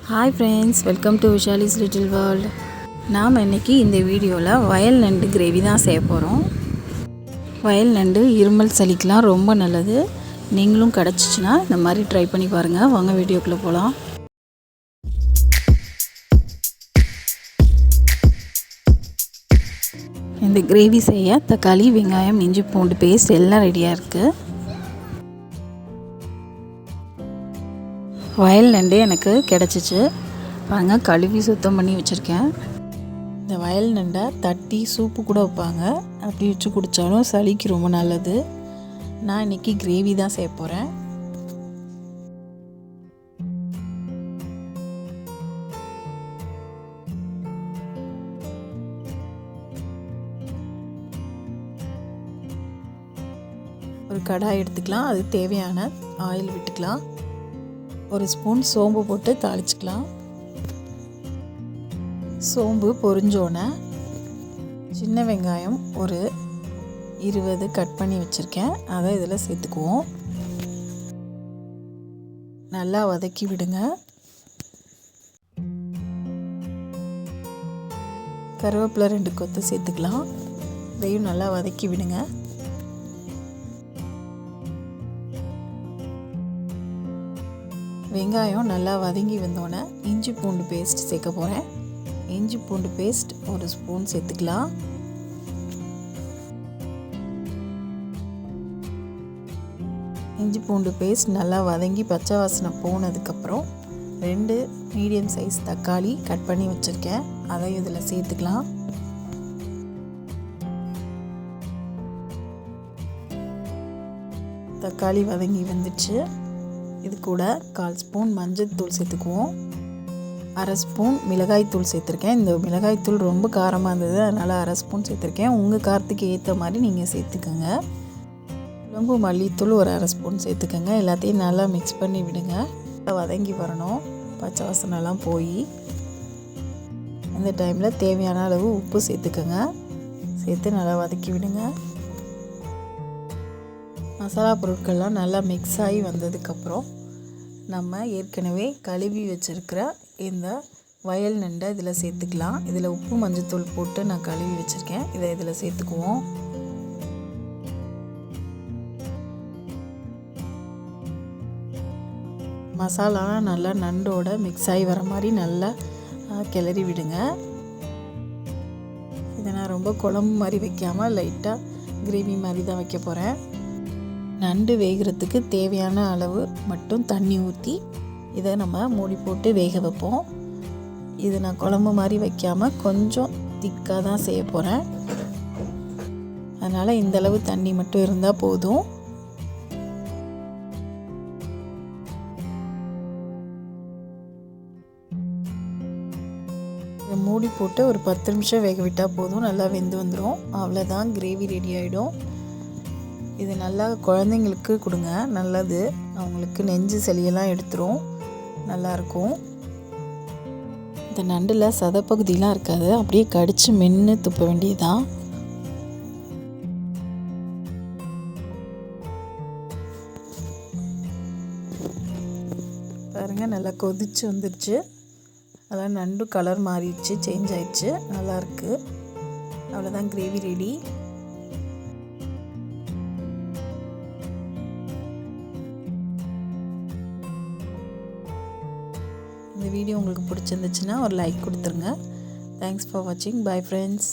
Hi friends, welcome to Vishali's little world. நாம் இன்றைக்கி இந்த வீடியோவில் வயல் நண்டு கிரேவி தான் செய்ய போகிறோம். வயல் நண்டு இருமல் சளிக்கெலாம் ரொம்ப நல்லது. நீங்களும் கிடச்சிச்சின்னா இந்த மாதிரி ட்ரை பண்ணி பாருங்கள். வாங்க வீடியோக்குள்ளே போகலாம். இந்த கிரேவி செய்ய தக்காளி, வெங்காயம், இஞ்சி பூண்டு பேஸ்ட் எல்லாம் ரெடியாக இருக்குது. வயல் நண்டு எனக்கு கிடச்சிச்சு. பாருங்கள், கழுவி சுத்தம் பண்ணி வச்சுருக்கேன். இந்த வயல் நண்டை தட்டி சூப்பு கூட வைப்பாங்க. அப்படி வச்சு குடித்தாலும் சளிக்கு ரொம்ப நல்லது. நான் இன்றைக்கி கிரேவி தான் செய்ய போகிறேன். ஒரு கடாய் எடுத்துக்கலாம். அது தேவையான ஆயில் விட்டுக்கலாம். ஒரு ஸ்பூன் சோம்பு போட்டு தாளிச்சுக்கலாம். சோம்பு பொரிஞ்சோன்னே சின்ன வெங்காயம் ஒரு 20 கட் பண்ணி வச்சுருக்கேன். அதை இதில் சேர்த்துக்குவோம். நல்லா வதக்கி விடுங்க. கருவேப்பிலை 2 கொத்து சேர்த்துக்கலாம். இதையும் நல்லா வதக்கி விடுங்க. வெங்காயம் நல்லா வதங்கி வந்தோடனே இஞ்சி பூண்டு பேஸ்ட் சேர்க்க போகிறேன். இஞ்சி பூண்டு பேஸ்ட் ஒரு ஸ்பூன் சேர்த்துக்கலாம். இஞ்சி பூண்டு பேஸ்ட் நல்லா வதங்கி பச்சை வாசனை போனதுக்கப்புறம் 2 மீடியம் சைஸ் தக்காளி கட் பண்ணி வச்சுருக்கேன். அதை இதில் சேர்த்துக்கலாம். தக்காளி வதங்கி வந்துடுச்சு. இது கூட 1/4 ஸ்பூன் மஞ்சள் தூள் சேர்த்துக்குவோம். 1/2 ஸ்பூன் மிளகாய் தூள் சேர்த்துருக்கேன். இந்த மிளகாய் தூள் ரொம்ப காரமாக இருந்தது, அதனால் 1/2 ஸ்பூன் சேர்த்துருக்கேன். உங்கள் காரத்துக்கு ஏற்ற மாதிரி நீங்கள் சேர்த்துக்கோங்க. குழம்பு மல்லித்தூள் ஒரு 1/2 ஸ்பூன் சேர்த்துக்கோங்க. எல்லாத்தையும் நல்லா மிக்ஸ் பண்ணி விடுங்க. வதங்கி வரணும், பச்சை வாசனைலாம் போய். இந்த டைமில் தேவையான அளவு உப்பு சேர்த்துக்கோங்க. சேர்த்து நல்லா வதக்கி விடுங்க. மசாலா பொருட்கள்லாம் நல்லா மிக்ஸ் ஆகி வந்ததுக்கப்புறம் நம்ம ஏற்கனவே கழுவி வச்சுருக்கிற இந்த வயல் நண்டை இதில் சேர்த்துக்கலாம். இதில் உப்பு மஞ்சத்தூள் போட்டு நான் கழுவி வச்சுருக்கேன். இதை இதில் சேர்த்துக்குவோம். மசாலாலாம் நல்லா நண்டோட மிக்ஸ் ஆகி வர மாதிரி நல்லா கிளறி விடுங்க. இதை நான் ரொம்ப குழம்பு மாதிரி வைக்காமல் லைட்டாக கிரேவி மாதிரி தான் வைக்க போகிறேன். நண்டு வேகிறதுக்கு தேவையான அளவு மட்டும் தண்ணி ஊற்றி இதை நம்ம மூடி போட்டு வேக வைப்போம். இது நான் குழம்பு மாதிரி வைக்காமல் கொஞ்சம் திக்காக தான் செய்ய போகிறேன். அதனால் இந்தளவு தண்ணி மட்டும் இருந்தால் போதும். இதை மூடி போட்டு ஒரு 10 நிமிஷம் வேக விட்டால் போதும். நல்லா வெந்து வந்துடும். அவ்வளோதான், கிரேவி ரெடி ஆகிடும். இது நல்லா குழந்தைங்களுக்கு கொடுங்க, நல்லது. அவங்களுக்கு நெஞ்சு சளியெல்லாம் எடுத்துரும், நல்லாயிருக்கும். இந்த நண்டில் சதைப்பகுதியெலாம் இருக்காது, அப்படியே கடித்து மென்று துப்ப வேண்டியதுதான். பாருங்கள், நல்லா கொதிச்சு வந்துடுச்சு. அதான் நண்டு கலர் மாறிடுச்சு, சேஞ்ச் ஆயிடுச்சு, நல்லாயிருக்கு. அவ்வளோதான், கிரேவி ரெடி. இந்த வீடியோ உங்களுக்கு பிடிச்சிருந்துச்சுன்னா ஒரு லைக் கொடுத்துருங்க. தேங்க்ஸ் ஃபார் வாட்சிங். Bye friends.